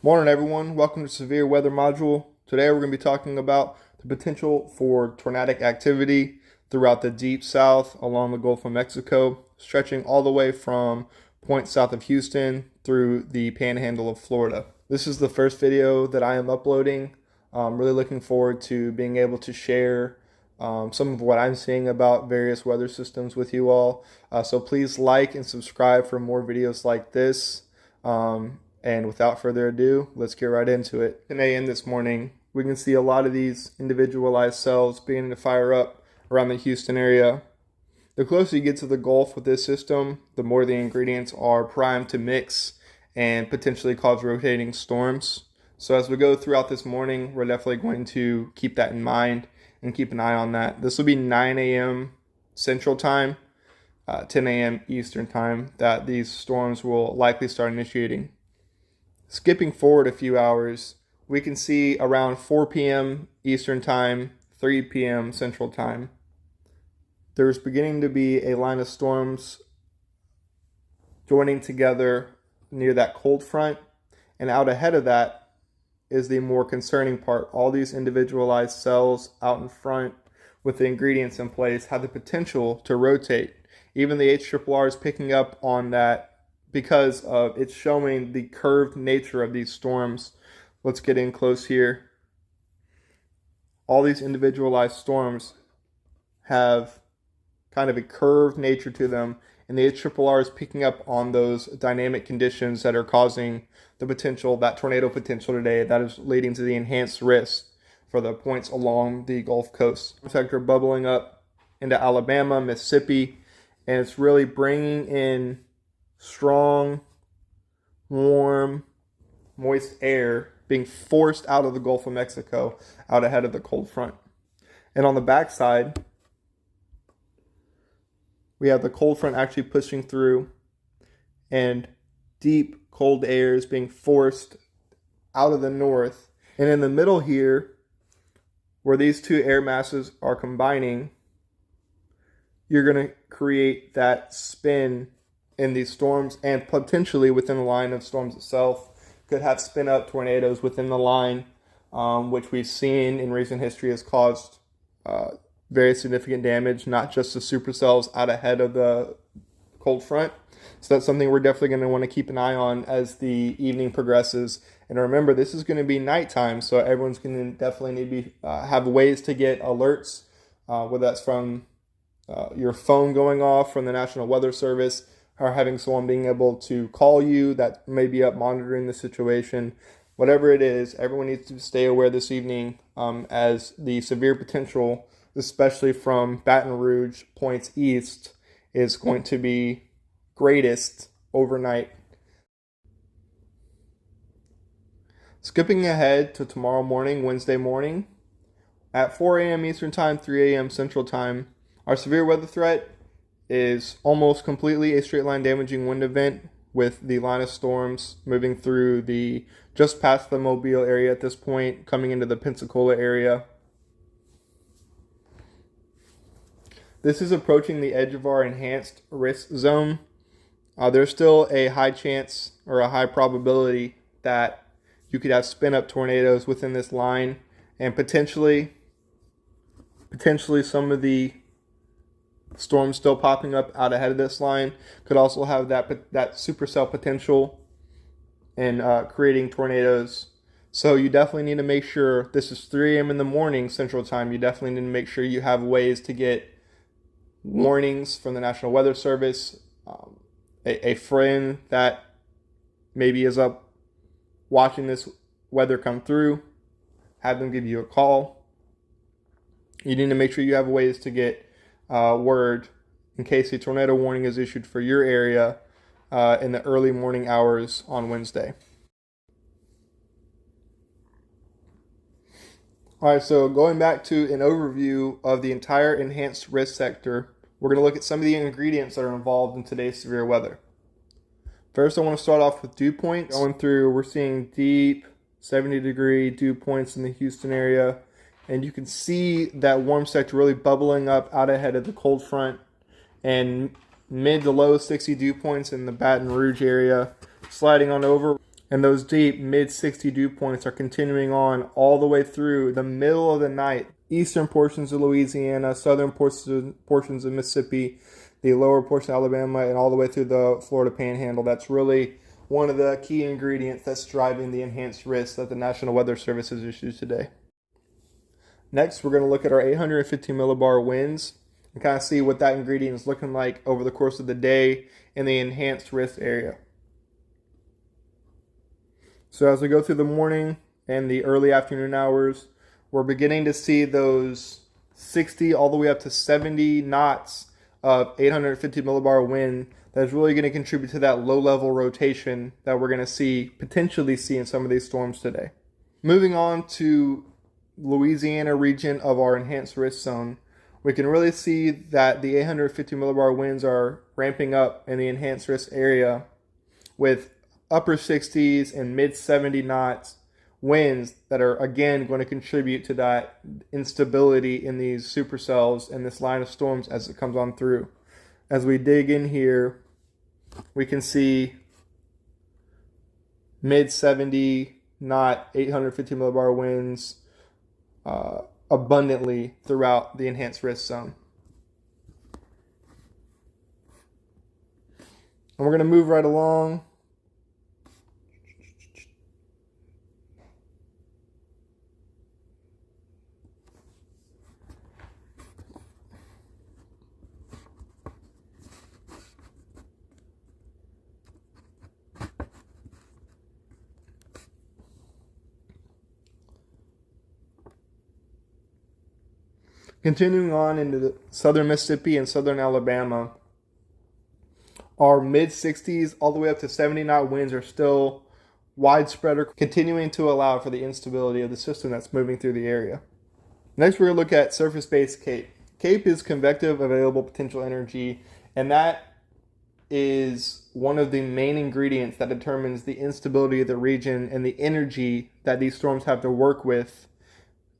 Morning, everyone. Welcome to Severe Weather Module. Today, we're going to be talking about the potential for tornadic activity throughout the deep south along the Gulf of Mexico, stretching all the way from points south of Houston through the panhandle of Florida. This is the first video that I am uploading. I'm really looking forward to being able to share some of what I'm seeing about various weather systems with you all. So please like and subscribe for more videos like this. And without further ado, let's get right into it. 10 a.m. this morning, we can see a lot of these individualized cells beginning to fire up around the Houston area. The closer you get to the Gulf with this system, the more the ingredients are primed to mix and potentially cause rotating storms. So as we go throughout this morning, we're definitely going to keep that in mind and keep an eye on that. This will be 9 a.m. Central Time, 10 a.m. Eastern Time that these storms will likely start initiating. Skipping forward a few hours, we can see around 4 p.m. Eastern Time, 3 p.m. Central Time, there's beginning to be a line of storms joining together near that cold front, and out ahead of that is the more concerning part. All these individualized cells out in front with the ingredients in place have the potential to rotate. Even the HRRR is picking up on that because of it's showing the curved nature of these storms. Let's get in close here. All these individualized storms have kind of a curved nature to them, and the HRRR is picking up on those dynamic conditions that are causing the potential, that tornado potential today, that is leading to the enhanced risk for the points along the Gulf Coast. Sector bubbling up into Alabama, Mississippi, and it's really bringing in strong, warm, moist air being forced out of the Gulf of Mexico out ahead of the cold front. And on the backside, we have the cold front actually pushing through, and deep cold air is being forced out of the north. And in the middle here, where these two air masses are combining, you're going to create that spin in these storms, and potentially within the line of storms itself could have spin up tornadoes within the line, which we've seen in recent history has caused very significant damage, not just the supercells out ahead of the cold front. So that's something we're definitely going to want to keep an eye on as the evening progresses. And remember, this is going to be nighttime, so everyone's going to definitely need to be, have ways to get alerts, whether that's from your phone going off from the National Weather Service, or having someone being able to call you that may be up monitoring the situation. Whatever it is, everyone needs to stay aware this evening as the severe potential, especially from Baton Rouge points east, is going to be greatest overnight. Skipping ahead to tomorrow morning, Wednesday morning, at 4 a.m. Eastern Time, 3 a.m. Central Time, our severe weather threat is almost completely a straight line damaging wind event, with the line of storms moving through the just past the Mobile area at this point, coming into the Pensacola area. This is approaching the edge of our enhanced risk zone. There's still a high chance or a high probability that you could have spin up tornadoes within this line, and potentially some of the storms still popping up out ahead of this line could also have that supercell potential and creating tornadoes. So you definitely need to make sure, this is 3 a.m. in the morning Central Time, you definitely need to make sure you have ways to get warnings from the National Weather Service, a friend that maybe is up watching this weather come through, have them give you a call. You need to make sure you have ways to get word in case a tornado warning is issued for your area in the early morning hours on Wednesday. All right, so going back to an overview of the entire enhanced risk sector, we're going to look at some of the ingredients that are involved in today's severe weather. First, I want to start off with dew points. Going through, we're seeing deep 70-degree dew points in the Houston area. And you can see that warm sector really bubbling up out ahead of the cold front, and mid to low 60 dew points in the Baton Rouge area, sliding on over And those deep mid 60 dew points are continuing on all the way through the middle of the night. Eastern portions of Louisiana, southern portions of Mississippi, the lower portion of Alabama, and all the way through the Florida Panhandle. That's really one of the key ingredients that's driving the enhanced risk that the National Weather Service has issued today. Next, we're going to look at our 850 millibar winds and kind of see what that ingredient is looking like over the course of the day in the enhanced risk area. So as we go through the morning and the early afternoon hours, we're beginning to see those 60 all the way up to 70 knots of 850 millibar wind that's really going to contribute to that low-level rotation that we're going to potentially see in some of these storms today. Moving on to Louisiana region of our enhanced risk zone, we can really see that the 850 millibar winds are ramping up in the enhanced risk area with upper 60s and mid 70 knots winds that are again going to contribute to that instability in these supercells and this line of storms as it comes on through. As we dig in here, we can see mid 70 knot 850 millibar winds abundantly throughout the enhanced risk zone. And we're going to move right along. Continuing on into the southern Mississippi and southern Alabama, our mid 60s all the way up to 70 knot winds are still widespread, continuing to allow for the instability of the system that's moving through the area. Next, we're going to look at surface-based CAPE. CAPE is convective available potential energy, and that is one of the main ingredients that determines the instability of the region and the energy that these storms have to work with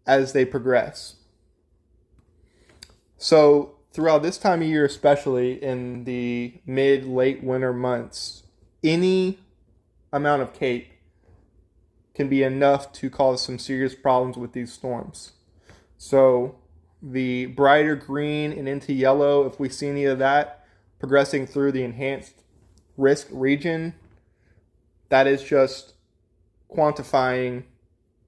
as they progress. So throughout this time of year, especially in the mid-late winter months, any amount of CAPE can be enough to cause some serious problems with these storms. So the brighter green and into yellow, if we see any of that progressing through the enhanced risk region, that is just quantifying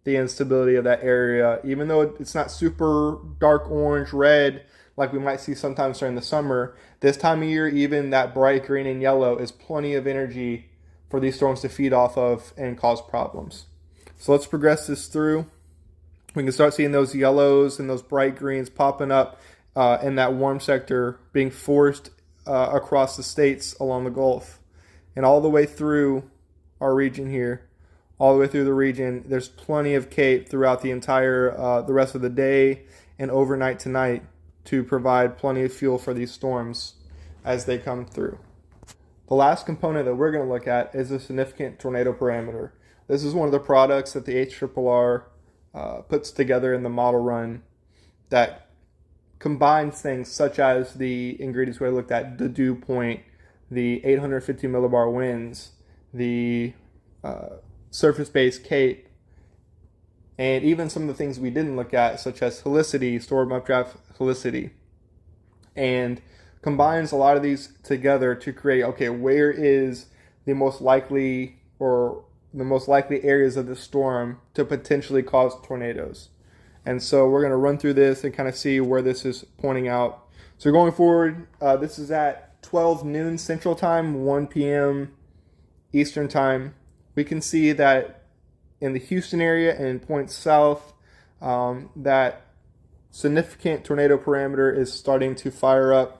the instability of that area. Even though it's not super dark orange, red, like we might see sometimes during the summer, this time of year, even that bright green and yellow is plenty of energy for these storms to feed off of and cause problems. So let's progress this through. We can start seeing those yellows and those bright greens popping up in that warm sector being forced across the states along the Gulf. And all the way through our region here, all the way through the region, there's plenty of CAPE throughout the entire, the rest of the day and overnight tonight to provide plenty of fuel for these storms as they come through. The last component that we're going to look at is the significant tornado parameter. This is one of the products that the HRRR puts together in the model run that combines things such as the ingredients we looked at, the dew point, the 850 millibar winds, the surface-based CAPE, and even some of the things we didn't look at, such as helicity, storm updraft helicity, and combines a lot of these together to create, okay, where is the most likely or the most likely areas of the storm to potentially cause tornadoes. And so we're going to run through this and kind of see where this is pointing out. So going forward, this is at 12 noon Central Time, 1 p.m. Eastern Time. We can see that in the Houston area and points south, that significant tornado parameter is starting to fire up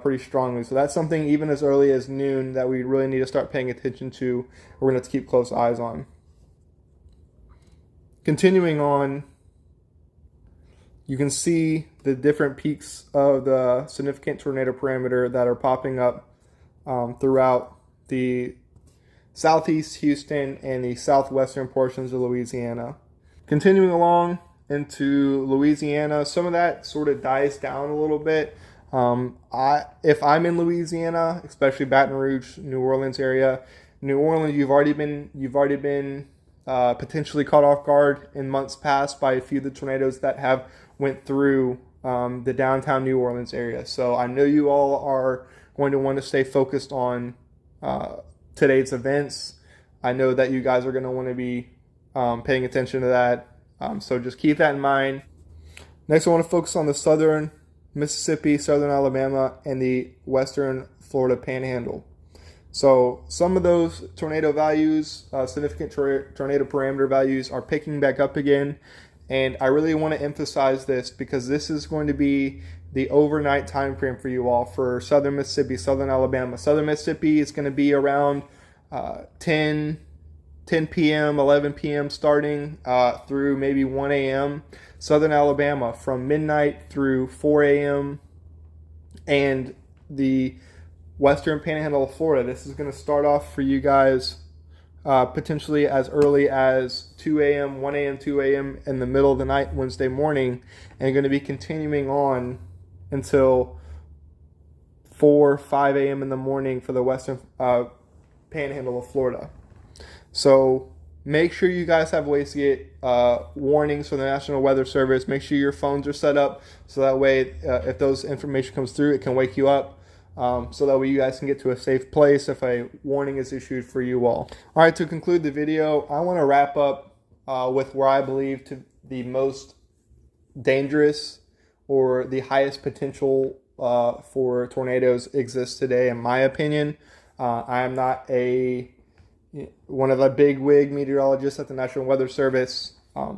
pretty strongly. So that's something even as early as noon that we really need to start paying attention to. We're going to have to keep close eyes on. Continuing on, you can see the different peaks of the significant tornado parameter that are popping up throughout the southeast Houston and the southwestern portions of Louisiana. Continuing along into Louisiana, some of that sort of dies down a little bit. If I'm in Louisiana, especially Baton Rouge, New Orleans area, New Orleans, you've already been potentially caught off guard in months past by a few of the tornadoes that have went through the downtown New Orleans area. So I know you all are going to want to stay focused on today's events. I know that you guys are going to want to be paying attention to that. So just keep that in mind. Next, I want to focus on the southern Mississippi, southern Alabama, and the western Florida panhandle. So some of those tornado values, significant tornado parameter values, are picking back up again. And I really want to emphasize this because this is going to be the overnight time frame for you all for southern Mississippi, southern Alabama. Southern Mississippi is going to be around 10 p.m., 11 p.m. starting through maybe 1 a.m. Southern Alabama from midnight through 4 a.m. And the western panhandle of Florida, this is going to start off for you guys potentially as early as 2 a.m., 1 a.m., 2 a.m. in the middle of the night, Wednesday morning, and going to be continuing on until 4, 5 a.m. in the morning for the western panhandle of Florida. So make sure you guys have ways to get warnings from the National Weather Service. Make sure your phones are set up so that way if those information comes through, it can wake you up. So that way you guys can get to a safe place if a warning is issued for you all. All right, to conclude the video, I want to wrap up with where I believe to the most dangerous or the highest potential for tornadoes exists today, in my opinion. I am not one of the big wig meteorologists at the National Weather Service.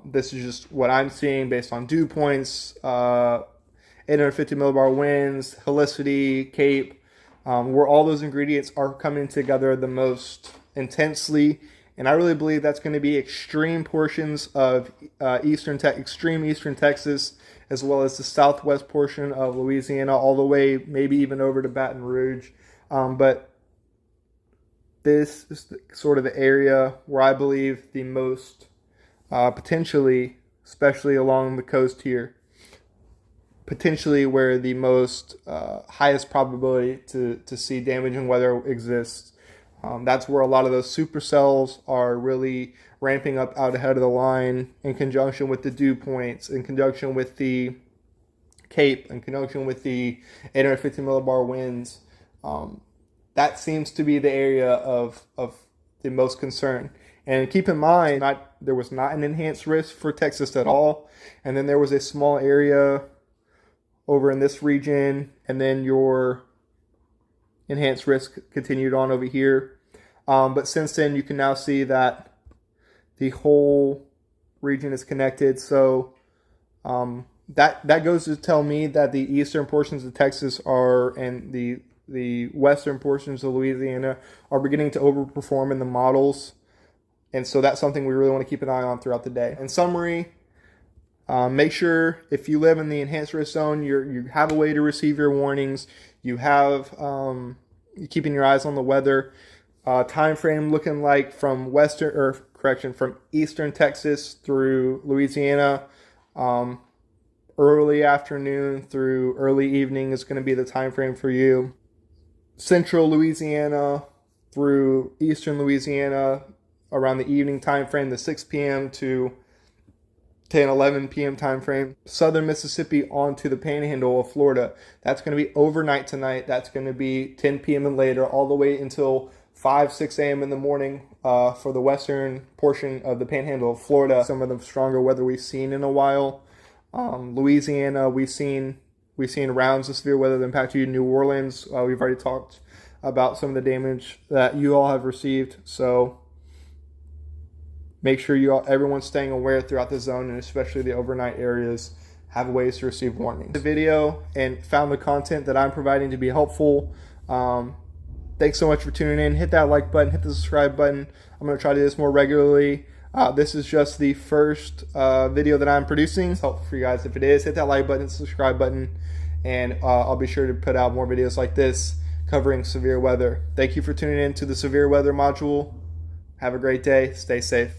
This is just what I'm seeing based on dew points, 850 millibar winds, helicity, CAPE, where all those ingredients are coming together the most intensely. And I really believe that's going to be extreme portions of extreme eastern Texas, as well as the southwest portion of Louisiana, all the way maybe even over to Baton Rouge. But this is sort of the area where I believe the most potentially, especially along the coast here, potentially where the most highest probability to see damaging weather exists. That's where a lot of those supercells are really ramping up out ahead of the line in conjunction with the dew points, in conjunction with the CAPE, in conjunction with the 850 millibar winds. That seems to be the area of the most concern. And keep in mind, there was not an enhanced risk for Texas at all. And then there was a small area over in this region, and then your enhanced risk continued on over here. But since then, you can now see that the whole region is connected. So that goes to tell me that the eastern portions of Texas and the western portions of Louisiana are beginning to overperform in the models. And so that's something we really want to keep an eye on throughout the day. In summary, make sure if you live in the enhanced risk zone, you have a way to receive your warnings. You have you're keeping your eyes on the weather. Time frame looking like from eastern Texas through Louisiana. Early afternoon through early evening is going to be the time frame for you. Central Louisiana through eastern Louisiana around the evening time frame, the 6 p.m. to 10, 11 p.m. time frame. Southern Mississippi onto the panhandle of Florida. That's going to be overnight tonight. That's going to be 10 p.m. and later, all the way until 5, 6 a.m. in the morning for the western portion of the panhandle of Florida. Some of the stronger weather we've seen in a while. Louisiana, we've seen rounds of severe weather that impacted you. New Orleans, we've already talked about some of the damage that you all have received. So make sure everyone's staying aware throughout the zone, and especially the overnight areas have ways to receive warnings. The video and found the content that I'm providing to be helpful. Thanks so much for tuning in. Hit that like button, hit the subscribe button. I'm going to try to do this more regularly. This is just the first video that I'm producing. It's helpful for you guys. If it is, hit that like button, subscribe button, and I'll be sure to put out more videos like this covering severe weather. Thank you for tuning in to the severe weather module. Have a great day. Stay safe.